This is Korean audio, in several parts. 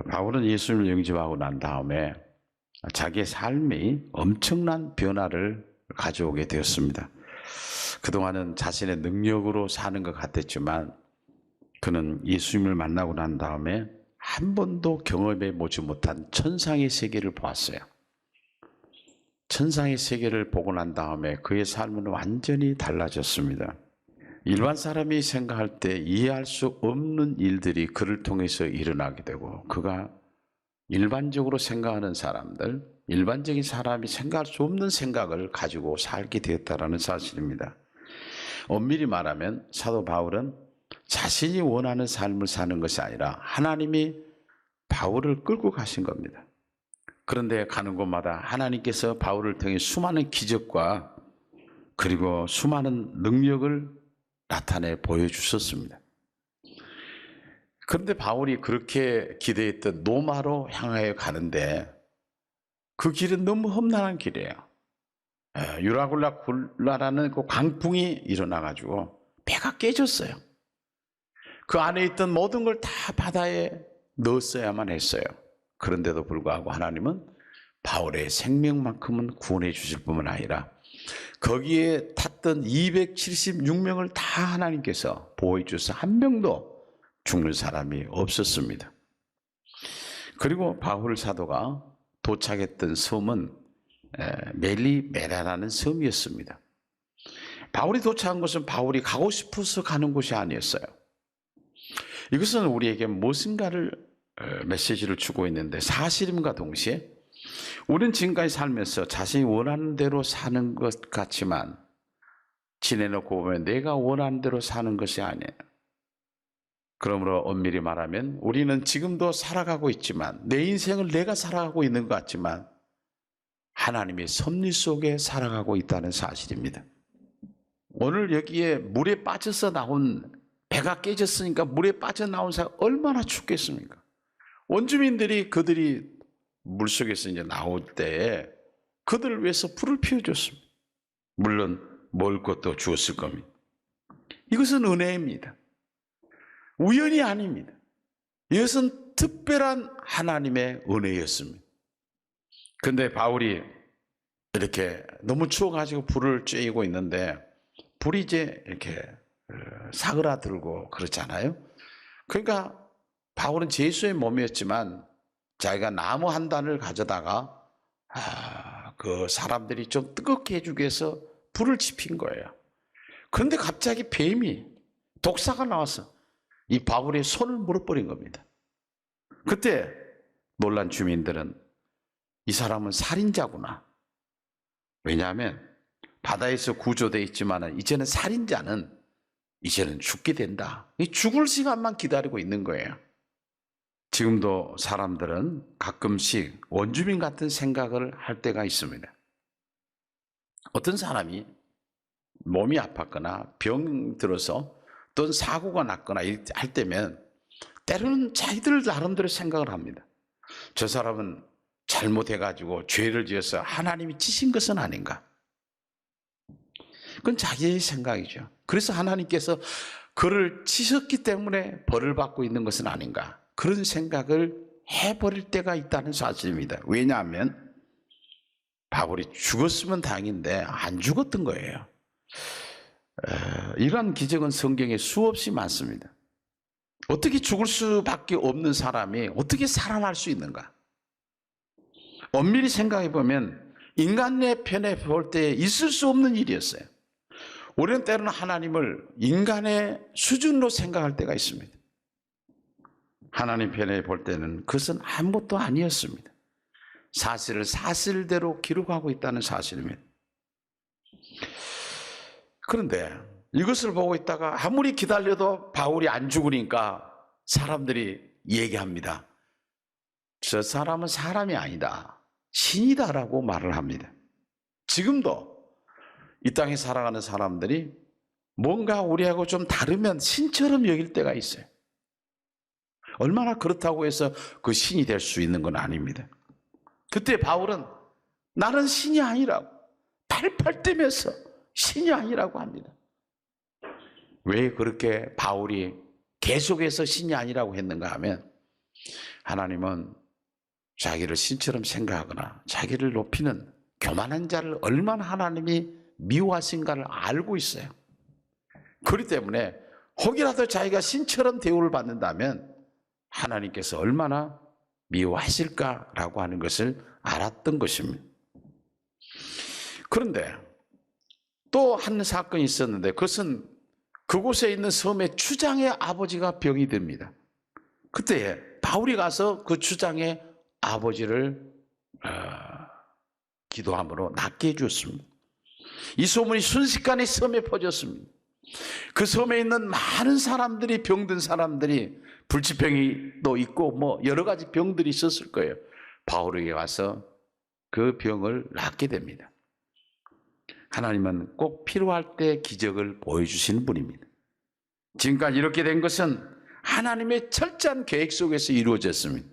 바울은 예수님을 영접하고 난 다음에 자기의 삶이 엄청난 변화를 가져오게 되었습니다. 그동안은 자신의 능력으로 사는 것 같았지만 그는 예수님을 만나고 난 다음에 한 번도 경험해 보지 못한 천상의 세계를 보았어요. 천상의 세계를 보고 난 다음에 그의 삶은 완전히 달라졌습니다. 일반 사람이 생각할 때 이해할 수 없는 일들이 그를 통해서 일어나게 되고 그가 일반적으로 생각하는 사람들, 일반적인 사람이 생각할 수 없는 생각을 가지고 살게 되었다는 사실입니다. 엄밀히 말하면 사도 바울은 자신이 원하는 삶을 사는 것이 아니라 하나님이 바울을 끌고 가신 겁니다. 그런데 가는 곳마다 하나님께서 바울을 통해 수많은 기적과 그리고 수많은 능력을 나타내 보여주셨습니다. 그런데 바울이 그렇게 기대했던 로마로 향하여 가는데 그 길은 너무 험난한 길이에요. 유라굴라라는 그 강풍이 일어나가지고 배가 깨졌어요. 그 안에 있던 모든 걸 다 바다에 넣었어야만 했어요. 그런데도 불구하고 하나님은 바울의 생명만큼은 구원해 주실 뿐만 아니라 거기에 탔던 276명을 다 하나님께서 보호해 주셔서 한 명도 죽는 사람이 없었습니다. 그리고 바울 사도가 도착했던 섬은 멜리메라라는 섬이었습니다. 바울이 도착한 곳은 바울이 가고 싶어서 가는 곳이 아니었어요. 이것은 우리에게 무엇인가를 메시지를 주고 있는데 사실임과 동시에 우리는 지금까지 살면서 자신이 원하는 대로 사는 것 같지만 지내놓고 보면 내가 원하는 대로 사는 것이 아니에요. 그러므로 엄밀히 말하면 우리는 지금도 살아가고 있지만 내 인생을 내가 살아가고 있는 것 같지만 하나님의 섭리 속에 살아가고 있다는 사실입니다. 오늘 여기에 물에 빠져서 나온 배가 깨졌으니까 물에 빠져나온 사람 얼마나 춥겠습니까? 원주민들이 그들이 물속에서 이제 나올 때 그들을 위해서 불을 피워줬습니다. 물론 먹을 것도 주었을 겁니다. 이것은 은혜입니다. 우연이 아닙니다. 이것은 특별한 하나님의 은혜였습니다. 그런데 바울이 이렇게 너무 추워가지고 불을 쬐고 있는데 불이 이제 이렇게 사그라들고 그렇잖아요. 그러니까 바울은 제수의 몸이었지만 자기가 나무 한 단을 가져다가 그 사람들이 좀 뜨겁게 해주기 위해서 불을 지핀 거예요. 그런데 갑자기 뱀이 독사가 나와서 이 바울의 손을 물어버린 겁니다. 그때 놀란 주민들은 이 사람은 살인자구나. 왜냐하면 바다에서 구조되어 있지만 이제는 살인자는 이제는 죽게 된다. 죽을 시간만 기다리고 있는 거예요. 지금도 사람들은 가끔씩 원주민 같은 생각을 할 때가 있습니다. 어떤 사람이 몸이 아팠거나 병 들어서 또는 사고가 났거나 할 때면 때로는 자기들 나름대로 생각을 합니다. 저 사람은 잘못해가지고 죄를 지어서 하나님이 치신 것은 아닌가? 그건 자기의 생각이죠. 그래서 하나님께서 그를 치셨기 때문에 벌을 받고 있는 것은 아닌가? 그런 생각을 해버릴 때가 있다는 사실입니다. 왜냐하면 바울이 죽었으면 다행인데 안 죽었던 거예요. 이러한 기적은 성경에 수없이 많습니다. 어떻게 죽을 수밖에 없는 사람이 어떻게 살아날 수 있는가? 엄밀히 생각해 보면 인간의 편에 볼 때 있을 수 없는 일이었어요. 우리는 때로는 하나님을 인간의 수준으로 생각할 때가 있습니다. 하나님 편에 볼 때는 그것은 아무것도 아니었습니다. 사실을 사실대로 기록하고 있다는 사실입니다. 그런데 이것을 보고 있다가 아무리 기다려도 바울이 안 죽으니까 사람들이 얘기합니다. 저 사람은 사람이 아니다. 신이다라고 말을 합니다. 지금도 이 땅에 살아가는 사람들이 뭔가 우리하고 좀 다르면 신처럼 여길 때가 있어요. 얼마나 그렇다고 해서 그 신이 될 수 있는 건 아닙니다. 그때 바울은 나는 신이 아니라고 팔팔 뛰면서 신이 아니라고 합니다. 왜 그렇게 바울이 계속해서 신이 아니라고 했는가 하면 하나님은 자기를 신처럼 생각하거나 자기를 높이는 교만한 자를 얼마나 하나님이 미워하신가를 알고 있어요. 그렇기 때문에 혹이라도 자기가 신처럼 대우를 받는다면 하나님께서 얼마나 미워하실까라고 하는 것을 알았던 것입니다. 그런데 또 한 사건이 있었는데 그것은 그곳에 있는 섬의 추장의 아버지가 병이 듭니다. 그때 바울이 가서 그 추장의 아버지를 기도함으로 낫게 해주었습니다. 이 소문이 순식간에 섬에 퍼졌습니다. 그 섬에 있는 많은 사람들이, 병든 사람들이, 불치병이 또 있고 뭐 여러 가지 병들이 있었을 거예요. 바울에게 가서 그 병을 낫게 됩니다. 하나님은 꼭 필요할 때 기적을 보여주시는 분입니다. 지금까지 이렇게 된 것은 하나님의 철저한 계획 속에서 이루어졌습니다.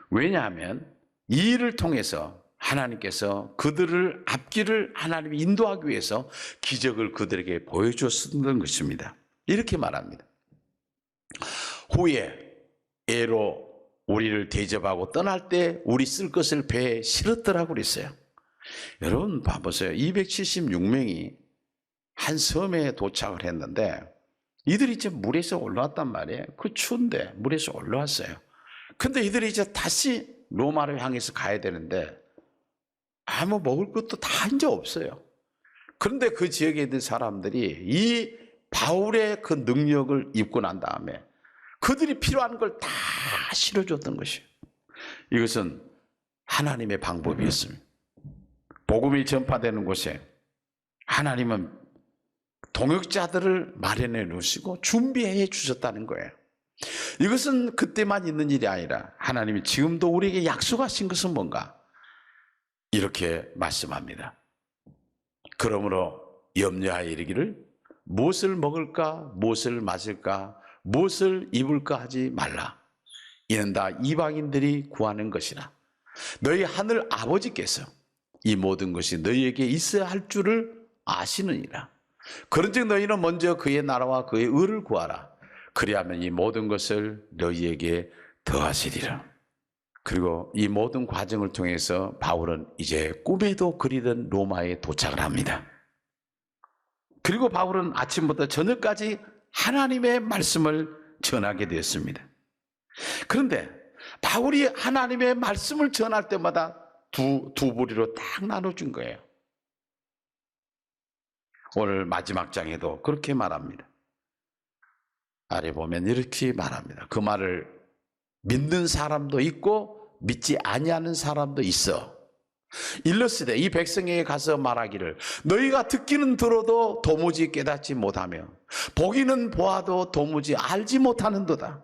왜냐하면 이 일을 통해서 하나님께서 그들을 앞길을 하나님이 인도하기 위해서 기적을 그들에게 보여주었던 것입니다. 이렇게 말합니다. 후에 애로 우리를 대접하고 떠날 때 우리 쓸 것을 배에 실었더라고 그랬어요. 여러분 봐보세요. 276명이 한 섬에 도착을 했는데 이들이 이제 물에서 올라왔단 말이에요. 그 추운데 물에서 올라왔어요. 근데 이들이 이제 다시 로마를 향해서 가야 되는데 아무 먹을 것도 다 이제 없어요. 그런데 그 지역에 있는 사람들이 이 바울의 그 능력을 입고 난 다음에 그들이 필요한 걸 다 실어줬던 것이에요. 이것은 하나님의 방법이었습니다. 복음이 전파되는 곳에 하나님은 동역자들을 마련해 놓으시고 준비해 주셨다는 거예요. 이것은 그때만 있는 일이 아니라 하나님이 지금도 우리에게 약속하신 것은 뭔가? 이렇게 말씀합니다. 그러므로 염려하여 이르기를 무엇을 먹을까, 무엇을 마실까, 무엇을 입을까 하지 말라. 이는 다 이방인들이 구하는 것이라. 너희 하늘 아버지께서 이 모든 것이 너희에게 있어야 할 줄을 아시느니라. 그런즉 너희는 먼저 그의 나라와 그의 의를 구하라. 그리하면 이 모든 것을 너희에게 더하시리라. 그리고 이 모든 과정을 통해서 바울은 이제 꿈에도 그리던 로마에 도착을 합니다. 그리고 바울은 아침부터 저녁까지 하나님의 말씀을 전하게 되었습니다. 그런데 바울이 하나님의 말씀을 전할 때마다 두 부리로 딱 나눠준 거예요. 오늘 마지막 장에도 그렇게 말합니다. 아래 보면 이렇게 말합니다. 그 말을 믿는 사람도 있고 믿지 아니하는 사람도 있어. 일러스되 이 백성에게 가서 말하기를 너희가 듣기는 들어도 도무지 깨닫지 못하며 보기는 보아도 도무지 알지 못하는도다.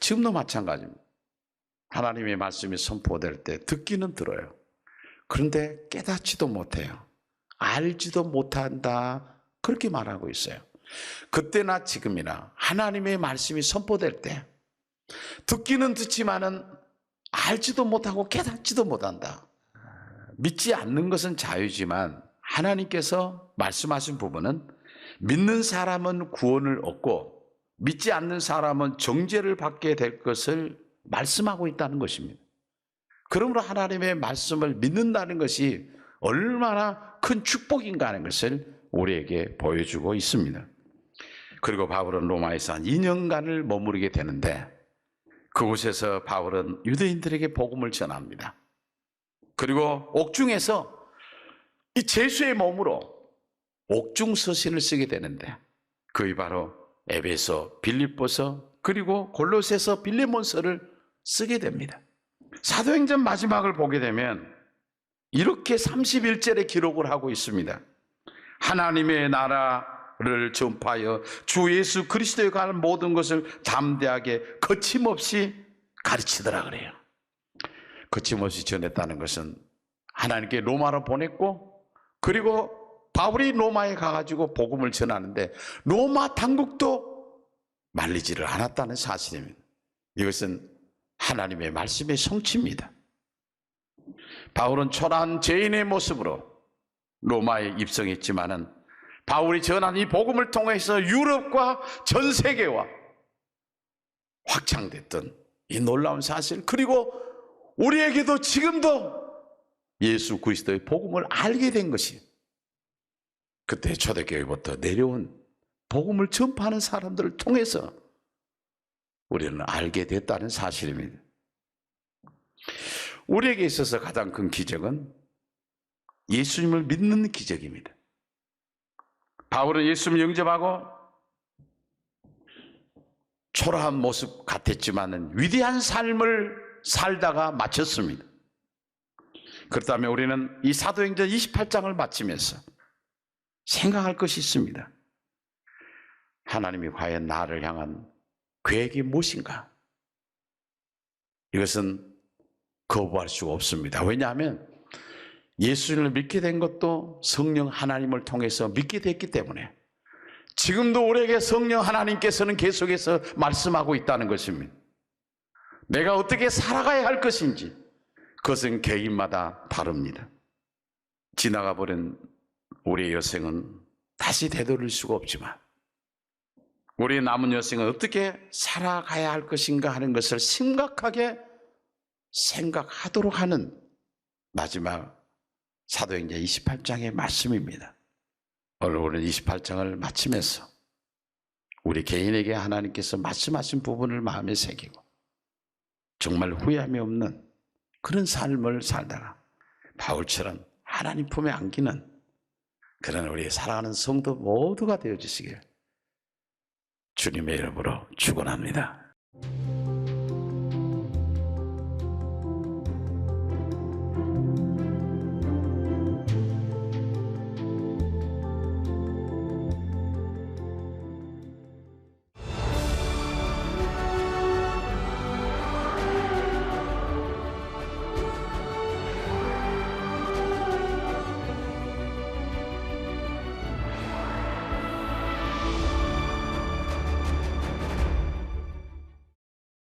지금도 마찬가지입니다. 하나님의 말씀이 선포될 때 듣기는 들어요. 그런데 깨닫지도 못해요. 알지도 못한다. 그렇게 말하고 있어요. 그때나 지금이나 하나님의 말씀이 선포될 때 듣기는 듣지만은 알지도 못하고 깨닫지도 못한다. 믿지 않는 것은 자유지만 하나님께서 말씀하신 부분은 믿는 사람은 구원을 얻고 믿지 않는 사람은 정죄를 받게 될 것을 말씀하고 있다는 것입니다. 그러므로 하나님의 말씀을 믿는다는 것이 얼마나 큰 축복인가 하는 것을 우리에게 보여주고 있습니다. 그리고 바울은 로마에서 한 2년간을 머무르게 되는데 그곳에서 바울은 유대인들에게 복음을 전합니다. 그리고 옥중에서 이 제수의 몸으로 옥중 서신을 쓰게 되는데 그게 바로 에베소, 빌립보서 그리고 골로새서, 빌레몬서를 쓰게 됩니다. 사도행전 마지막을 보게 되면 이렇게 31절에 기록을 하고 있습니다. 하나님의 나라를 전파하여 주 예수 그리스도에 관한 모든 것을 담대하게 거침없이 가르치더라 그래요. 거침없이 전했다는 것은 하나님께 로마로 보냈고 그리고 바울이 로마에 가가지고 복음을 전하는데 로마 당국도 말리지를 않았다는 사실입니다. 이것은 하나님의 말씀의 성취입니다. 바울은 초라한 죄인의 모습으로 로마에 입성했지만은 바울이 전한 이 복음을 통해서 유럽과 전 세계와 확장됐던 이 놀라운 사실, 그리고 우리에게도 지금도 예수 그리스도의 복음을 알게 된 것이 그때 초대교회부터 내려온 복음을 전파하는 사람들을 통해서 우리는 알게 됐다는 사실입니다. 우리에게 있어서 가장 큰 기적은 예수님을 믿는 기적입니다. 바울은 예수님을 영접하고 초라한 모습 같았지만 위대한 삶을 살다가 마쳤습니다. 그렇다면 우리는 이 사도행전 28장을 마치면서 생각할 것이 있습니다. 하나님이 과연 나를 향한 계획이 무엇인가? 이것은 거부할 수가 없습니다. 왜냐하면 예수님을 믿게 된 것도 성령 하나님을 통해서 믿게 됐기 때문에 지금도 우리에게 성령 하나님께서는 계속해서 말씀하고 있다는 것입니다. 내가 어떻게 살아가야 할 것인지 그것은 개인마다 다릅니다. 지나가 버린 우리의 여생은 다시 되돌릴 수가 없지만 우리의 남은 여생은 어떻게 살아가야 할 것인가 하는 것을 심각하게 생각하도록 하는 마지막 사도행전 28장의 말씀입니다. 오늘 우리는 28장을 마치면서 우리 개인에게 하나님께서 말씀하신 부분을 마음에 새기고 정말 후회함이 없는 그런 삶을 살다가 바울처럼 하나님 품에 안기는 그런 우리 사랑하는 성도 모두가 되어주시길 주님의 이름으로 축원합니다.